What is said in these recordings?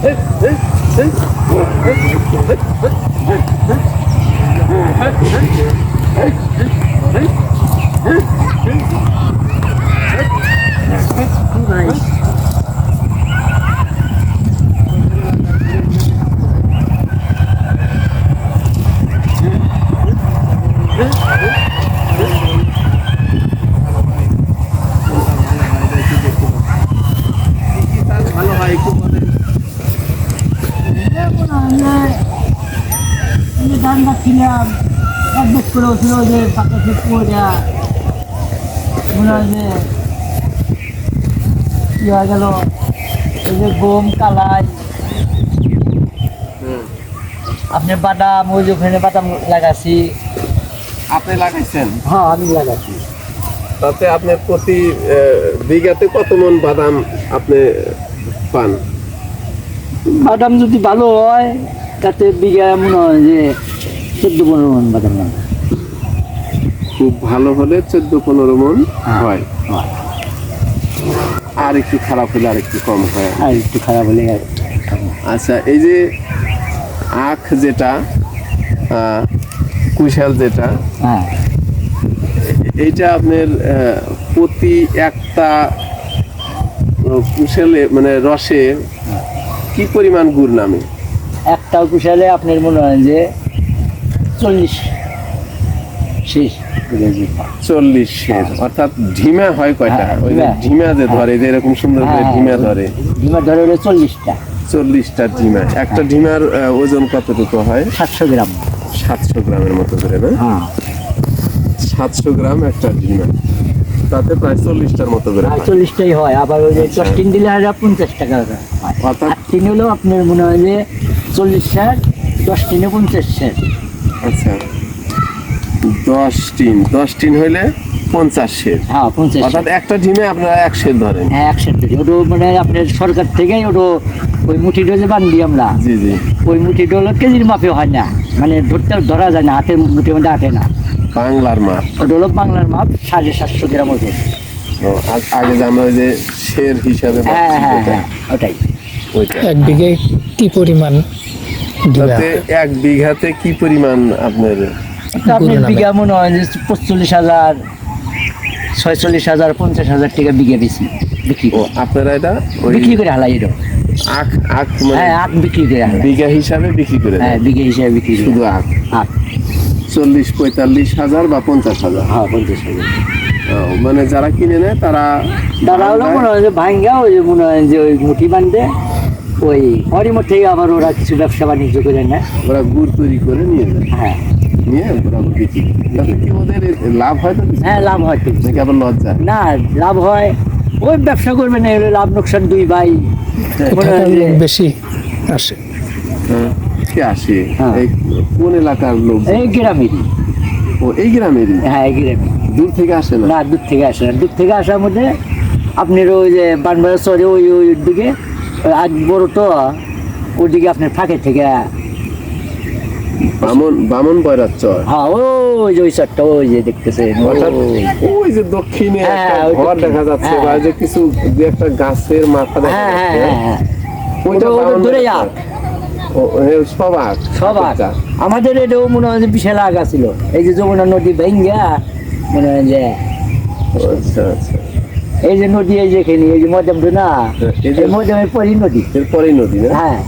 ধান অভ্যেস করে ছিল যে পাকা পড়া মনে হয় যে কি হয়ে গেল এই যে গম কালাই আপনি বাদাম ওই যে ওখানে বাদাম লাগাচ্ছি। আপনি লাগাইছেন? হ্যাঁ আমি লাগাচ্ছি। তাতে আপনার প্রতি বিঘাতে কত মন বাদাম আপনি পান? বাদাম যদি ভালো হয় তাতে বিঘা মনে হয় যে 14-15 মন বাদাম হয়। খুব ভালো হলে 14-15 মন হয়, আর একটু খারাপ হলে আর একটু কম হয়। আর একটু খারাপ হলে। আচ্ছা, এই যে আখ যেটা কুশাল যেটা, হ্যাঁ এইটা আপনার প্রতি একটা কুশালে মানে রসে কি পরিমাণ গুড় নামে? একটা কুশালে আপনার মনে হয় যে 40 শেষ। 40 শের, অর্থাৎ ঢিমা হয় কয়টা? ওই যে ঢিমা যে ধরে, যে এরকম সুন্দর করে ঢিমা ধরে, ঢিমা ধরে হলো 40টা। 40টা ঢিমা। একটা ঢিমার ওজন কতটুকু হয়? 700 গ্রাম। 700 গ্রামের মতো করে না? হ্যাঁ 700 গ্রাম একটা ঢিমা, তাতে প্রায় 40টার মতো করে হয়। 40টাই হয়। আবার ওই যে 10 টিন দিলে 50 টাকা হয়। অর্থাৎ 8 টিন হলো আপনার মনে হয় যে 40 ষাট, 10 টিনে 50 ষাট। আচ্ছা, 10 টিন হইলে 50 শের। হ্যাঁ 50। অর্থাৎ একটা ঢিমে আপনারা 1 শের ধরেন? হ্যাঁ 1 ষাট। ওটা মানে আপনার সরকার থেকেই ওটা ওই মুঠি ডোজে বান্ধি আমরা। জি জি। ওই মুঠি ডোল কেজির মাপে হয় না, মানে ধরা যায় না, হাতের মুঠির মধ্যে আটে না। বাংলার মাপ? ওটা হলো বাংলার মাপ, 750 গ্রাম ওজন। আগে যে আমরা ওই যে শের হিসাবে, হ্যাঁ হ্যাঁ হ্যাঁ ওটাই। ওইটা 1 বিঘে কি পরিমাণ? তাতে 1 বিঘাতে কি পরিমাণ আপনার? আপনার বিঘা মনে হয় যে 45,000, 46,000, 50,000 টাকা বিঘা বেশি বিক্রি। ও আপনারা এটা বিক্রি করে হালাই এটা আখ মানে হ্যাঁ আখ বিক্রি করে হালাই। বিঘা হিসাবে বিক্রি করে? হ্যাঁ বিঘা হিসাবে বিক্রি করে। শুধু আখ? আখ 40-45 হাজার বা 50,000? হ্যাঁ 50,000। মানে যারা কিনে নেয় তারা হলো মনে হয় যে ভাঙ্গা ওই যে মনে হয় যে ওই মুঠি বান্ধে ওই হরিমঠ থেকে আবার ওরা কিছু ব্যবসা বাণিজ্য করে নেয়। ওরা গুড় তৈরি করে নিয়ে যায়। হ্যাঁ নিয়ে ওরা বিক্রি করে। তাতে কি ওদের লাভ হয়? তো হ্যাঁ লাভ হয় তো। নাকি আবার লজ্জা? না লাভ হয়, ওই ব্যবসা করবে না, এগুলো লাভ লোকসান দুই ভাই মনে হয় যে বেশি আসে। কে আসে? হ্যাঁ। এই কোন এলাকার লোক? এই গ্রামেরই। ও এই গ্রামেরই? হ্যাঁ এই গ্রামে। দূর থেকে আসে না? না দূর থেকে আসে না। দূর থেকে আসার মধ্যে আপনার ওই যে বানবাজার চরে ওই ওই দিকে আজ বড় তো ওইদিকে আপনার ফাঁকে থেকে। বামন বয়রার চর? হ্যাঁ ওই যে ওই চরটা ওই যে দেখতেছে। অর্থাৎ ওই যে দক্ষিণে একটা ঘর দেখা যাচ্ছে, বা যে কিছু যে একটা গাছের মাথা দেখা হ্যাঁ হ্যাঁ যাচ্ছে, হ্যাঁ ওইটা ওটা ধরে আখ। সব আখ? সব আখ। আমাদের এটাও মনে হয় যে বিশাল আগ আছিল। এই যে যমুনা নদী ভেঙ্গা মনে হয় যে আচ্ছা আচ্ছা। এই যে নদী, এই যেখানে এই যে মধ্যমটা না, এই মধ্যমের পরই নদী। এরপরেই নদী না? হ্যাঁ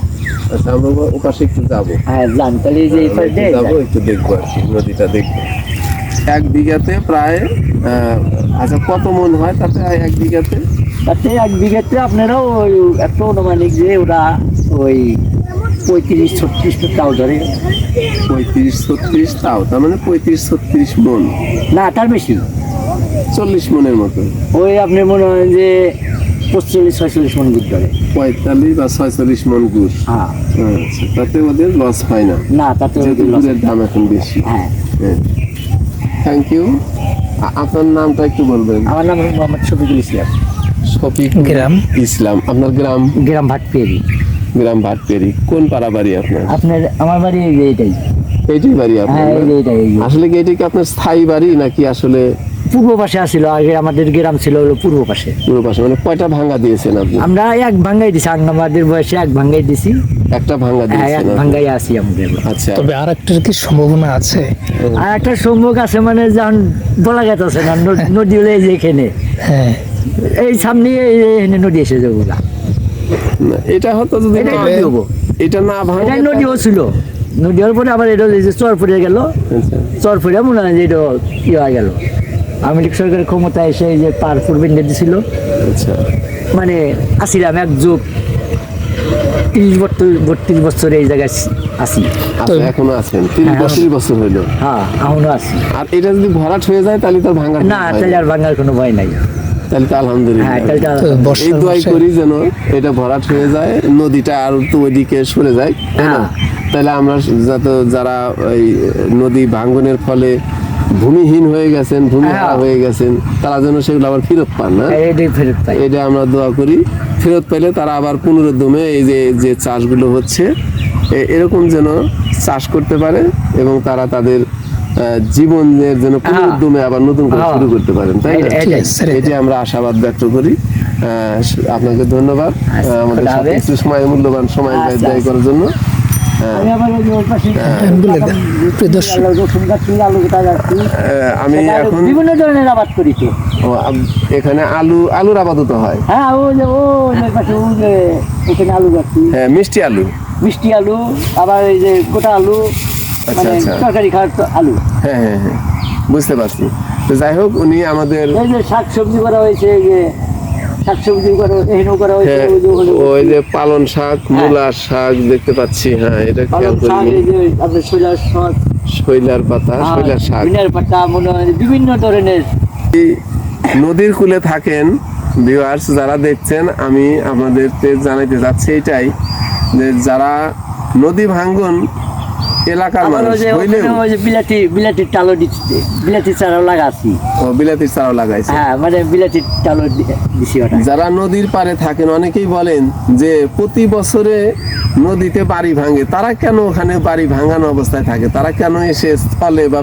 আচ্ছা, আমরা ও পাশে একটু যাবো। হ্যাঁ জান, তাহলে এই যে এই পাশ দিয়ে যাবো, একটু দেখবো আর কি, নদীটা দেখবো। 1 বিঘাতে প্রায় আচ্ছা কত মন হয় তাতে 1 বিঘাতে? তাতে 1 বিঘাতে আপনারাও ওই একটা অনুমানিক যে ওরা ওই 35-36 তাও ধরে। 35-36 তাও, তার মানে 35-36 মন? না তার বেশি, 40 মনের মতো। ওই আপনি মনে হয় যে 45-46 মন গুড় ধরে। 45 বা 46 মন গুড়? হ্যাঁ। আচ্ছা, তাতে ওদের লস হয় না? না তাতে গুড়ের দাম এখন বেশি। হ্যাঁ। Thank you. আপনার নামটা একটু বলবেন? আমার নাম মোহাম্মদ শফিকুল ইসলাম। শফিকুল ইসলাম। আপনার গ্রাম? গ্রাম ভাটপেরি। গ্রাম ভাটপেরি। কোন পাড়া বাড়ি আপনার? আমার বাড়ি এইটাই। এইটাই বাড়ি আপনার? হ্যাঁ এইটাই। আসলে কি এইটা কি আপনার স্থায়ী বাড়ি নাকি আসলে পূর্ব পাশে আসছিল, আগে আমাদের গ্রাম ছিল হলো পূর্ব পাশে। পুরো পাশে মানে কয়টা ভাঙ্গা দিয়েছেন আপনি? আমরা এক ভাঙ্গাই দিছি, আমাদের বয়সে এক ভাঙ্গাই দিছি। একটা ভাঙ্গা হ্যাঁ, এক দিয়েছেন আপনি। ভাঙ্গাই আছি আমাদের। আচ্ছা, তবে আর একটার কি সম্ভাবনা আছে? আর একটা সম্মুখ আছে, মানে যখন বলা গেছে না, নদী হলে এই যে এখানে, হ্যাঁ, এই সামনে এখানে নদী এসে যাবো। না, এটা হতো যদি এটা না- নদী হবো, এটা না ভাঙে এটা নদীও ছিল। নদী হওয়ার পরে আবার এটা এই যে চর পড়ে গেল, আচ্ছা, চর পড়ে মনে হয় যে এটা কি হয়ে গেল। আওয়ামী লীগ সরকারের ক্ষমতা এসে এই যে পার পূর্বে দিয়েছিল, আচ্ছা, মানে আসিলাম এক যুগ 30-32 বছর এই জায়গায় আছি। আচ্ছা, এখনো আছেন 30 বছর হইলো। হ্যাঁ, এখনো আছি। আর এটা যদি ভরাট হয়ে যায় তাহলে তো ভাঙা না, তাহলে আর ভাঙার কোনো ভয় নাই। তাহলে তো আলহামদুলিল্লাহ। হ্যাঁ, তাহলে তো এই বর্ষার দোয়াই মাসে করি যেন এটা ভরাট হয়ে যায়, নদীটা আর তো ওইদিকে সরে যায়, তাই না? হ্যাঁ। তাহলে আমরা যারা এই নদী ভাঙ্গনের ফলে ভূমিহীন হয়ে গেছেন, ভূমিহারা হ্যাঁ। হয়ে গেছেন, তারা যেন সেগুলো আবার ফেরত পান না। এটাই ফেরত পাই। এটা আমরা দোয়া করি, ফেরত পেলে তারা আবার পুনরুদ্যমে এই যে চাষগুলো হচ্ছে এরকম যেন চাষ করতে পারে এবং তারা তাদের জীবনের যেন পুনরুদ্যমে আবার নতুন করে হ্যাঁ। শুরু করতে পারেন, তাই না? এটাই। এটি আমরা আশাবাদ ব্যক্ত করি। আপনাকে ধন্যবাদ আমাদের সাথে হবে। কিছু সময়, মূল্যবান সময় আচ্ছা, ব্যয় করার জন্য। আমি আবার ওই যে ওর পাশে বলে দেন, প্রিয় দর্শক। রসুন গাছ ছিল, আলু গাছ আছে। আমি এটা এখন বিভিন্ন ধরনের আবাদ করি তো। এখানে আলুর আবাদত হয়। হ্যাঁ, ওই যে ওই পাশে ওই যে এখানে আলু গাছ, হ্যাঁ, মিষ্টি আলু। মিষ্টি আলু, আবার এই যে গোটা আলু, মানে আচ্ছা। তরকারি খাওয়ার তো আলু। হ্যাঁ হ্যাঁ হ্যাঁ, বুঝতে পারছি। তো যাই হোক, উনি আমাদের এই যে শাক সবজি করা হয়েছে, এই যে শাক সবজি করা এখানেও করা হয়েছে। হ্যাঁ, ওই যে ওখানে ওই যে পালন শাক, মূলা শাক দেখতে পাচ্ছি। হ্যাঁ, এটা খেয়াল পালং শাক, করিনি। এই যে আপনার শৈলার শাক, শৈলার পাতা, শৈলার শাক। ধনিয়ার পাতা, মনে হয় বিভিন্ন ধরনের। এই নদীর কূলে থাকেন ভিউয়ার্স যারা দেখছেন, আমি আপনাদেরকে জানাইতে চাচ্ছি এটাই যে যারা নদী ভাঙ্গন এলাকার আবার ওই মানুষ যে হইলেও ওখানে ওই যে বিলাতির টালও দিচ্ছে, বিলাতির চারাও লাগাচ্ছি। বিলাতির চারা লাগাইছে। হ্যাঁ, মানে বিলাতির টালও দিছি ওটা। যারা নদীর পাড়ে থাকেন অনেকেই বলেন যে প্রতি বছরে নদীতে বাড়ি ভাঙে, তারা কেন ওখানে বাড়ি ভাঙানো অবস্থায় থাকে? তারা কেন এসে স্থলে বা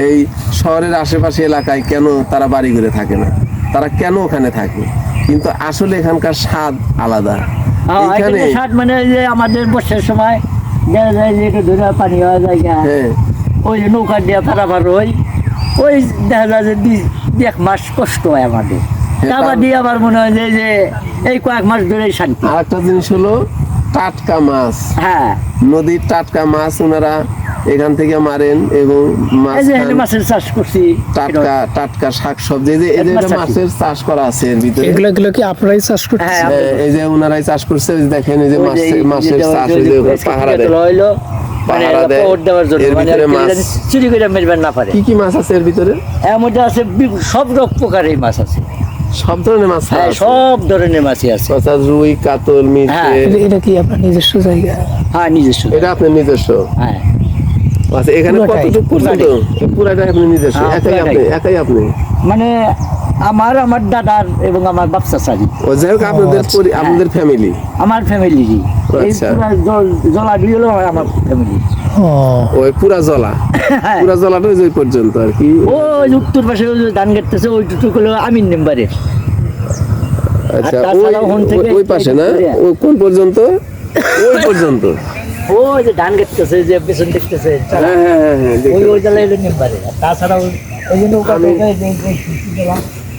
এই শহরের আশেপাশে এলাকায় কেন তারা বাড়ি ঘুরে থাকে না? তারা কেন ওখানে থাকে? কিন্তু আসলে এখানকার স্বাদ আলাদা। হ্যাঁ, এখানে এখানে শাক মানে ওই যে আমাদের বর্ষার সময় দেখা যায় যে একটু ধরে পানি হওয়া যায় না। হ্যাঁ, ওই যে নৌকা দিয়ে পারাপার ওই দেখা যায় যে 1 মাস কষ্ট হয় আমাদের। তারপর দিয়ে আবার মনে হয় যে এই কয়েক মাস ধরে শান্তি। আর একটা জিনিস হলো টাটকা মাছ, হ্যাঁ, নদীর টাটকা মাছ ওনারা এখান থেকে মারেন এবং মাছ এই যে খান। এখানে মাছের চাষ করছি। টাটকা শাকসবজি, এই যে মাছ চাষি। মাছের চাষ করা আছে এর ভিতরে। এগুলো কি আপনারাই চাষ করতেছেন? হ্যাঁ, এই যে ওনারাই চাষ করছে, এই যে দেখেন এই যে ওই যে মাছের যে চাষ, ওই এই যে যে পাহারা দেয়। তোলা হইলো, মানে পাহারা দেয়। ওর দেওয়ার জন্য, এর মানে ভিতরে মাছ। যাতে চুরি করে মেরবেন না পারে। কি কি মাছ আছে এর ভিতরে? এর মধ্যে আছে সব প্রকারের মাছ আছে। সব ধরনের মাছ হ্যাঁ, আছে। সব ধরনের মাছই আছে। অর্থাৎ রুই, কাতল, মিরচে। হ্যাঁ। এটা কি আপনার নিজস্ব জায়গা? হ্যাঁ, নিজস্ব। এটা আপনার নিজস্ব? হ্যাঁ, আচ্ছা, এখানে পুরাটাই? কতটুকু পর্যন্ত? পুরাটাই আপনি নিজস্ব? হ্যাঁ, একাই আপনি? মানে আমার দাদার এবং আমার বাপ চাচারি, ও যাই হোক, আপনাদের আচ্ছা। আপনাদের ফ্যামিলি। আমার ফ্যামিলি। এই আচ্ছা। পুরা জলাডি হলো আমার ফ্যামিলি। ও, ওই পুরা জলা, পুরা জলাটা ওই যে পর্যন্ত আর কি। ওই উত্তর পাশে ওই যে ধান কাটতেছে, ওইটুকু হলো আমিন মেম্বারের। আচ্ছা, আর তাছাড়াও ওই হন থেকে ওই পাশে না? ওই কোন পর্যন্ত? ওই পর্যন্ত? ওই যে ধান কাটতেছে, যে পেছন দেখতেছে, হ্যাঁ হ্যাঁ হ্যাঁ হ্যাঁ, দেখতে ওই পাচ্ছি। জেলা হলো মেম্বারের। আর তাছাড়াও ওই যে নৌকা আমি-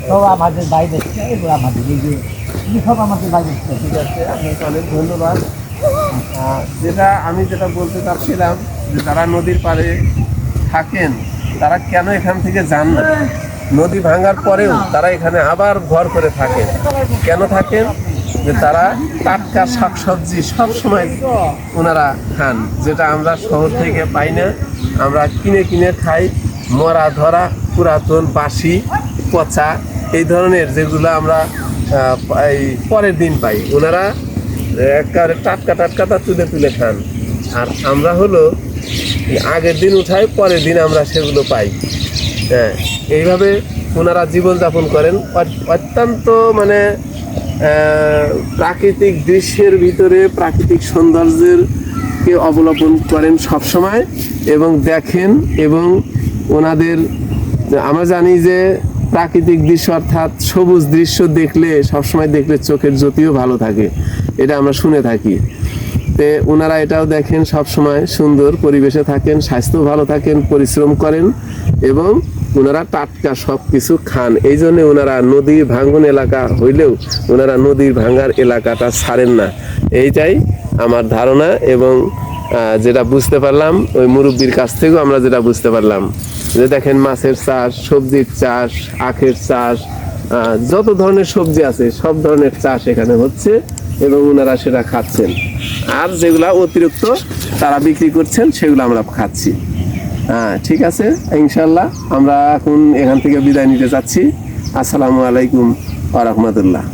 সব আমাদের বাইরে দেখছে, এগুলো আমাদের এই যে সব আমাদের বাইরে দেখছে। ঠিক আছে, আপনাকে অনেক ধন্যবাদ। যেটা বলতে চাচ্ছিলাম যে যারা নদীর পাড়ে থাকেন তারা কেন এখান থেকে যান না? নদী ভাঙার পরেও তারা এখানে আবার ঘর করে থাকেন। কেন থাকেন? যে তারা টাটকা শাকসবজি সব সময় ওনারা খান, যেটা আমরা শহর থেকে পাই না। আমরা কিনে কিনে খাই মরা ধরা, পুরাতন, বাসি, পচা, এই ধরনের যেগুলো আমরা এই পরের দিন পাই। ওনারা একেবারে টাটকা তা তুলে খান। আর আমরা হলো আগের দিন উঠাই, পরের দিন আমরা সেগুলো পাই। হ্যাঁ, এইভাবে ওনারা জীবনযাপন করেন। অত্যন্ত মানে প্রাকৃতিক দৃশ্যের ভিতরে প্রাকৃতিক সৌন্দর্যকে অবলম্বন করেন সব সময় এবং দেখেন, এবং ওনাদের যে আমরা জানি যে প্রাকৃতিক দৃশ্য অর্থাৎ সবুজ দৃশ্য দেখলে সবসময় দেখলে চোখের জ্যোতিও ভালো থাকে, এটা আমরা শুনে থাকি। তে ওনারা এটাও দেখেন, সবসময় সুন্দর পরিবেশে থাকেন, স্বাস্থ্য ভালো থাকেন, পরিশ্রম করেন এবং ওনারা টাটকা সব কিছু খান। এই জন্য ওনারা নদী ভাঙ্গন এলাকা হইলেও ওনারা নদীর ভাঙ্গার এলাকাটা ছাড়েন না, এইটাই আমার ধারণা। এবং যেটা বুঝতে পারলাম ওই মুরব্বীর কাছ থেকেও আমরা যেটা বুঝতে পারলাম যে দেখেন মাছের চাষ, সবজির চাষ, আখের চাষ, যত ধরনের সবজি আছে সব ধরনের চাষ এখানে হচ্ছে এবং ওনারা সেটা খাচ্ছেন। আর যেগুলা অতিরিক্ত তারা বিক্রি করছেন সেগুলো আমরা খাচ্ছি। ঠিক আছে, ইনশাল্লাহ আমরা এখন এখান থেকে বিদায় নিতে চাচ্ছি। আসসালামু আলাইকুম ওয়া রাহমাতুল্লাহ।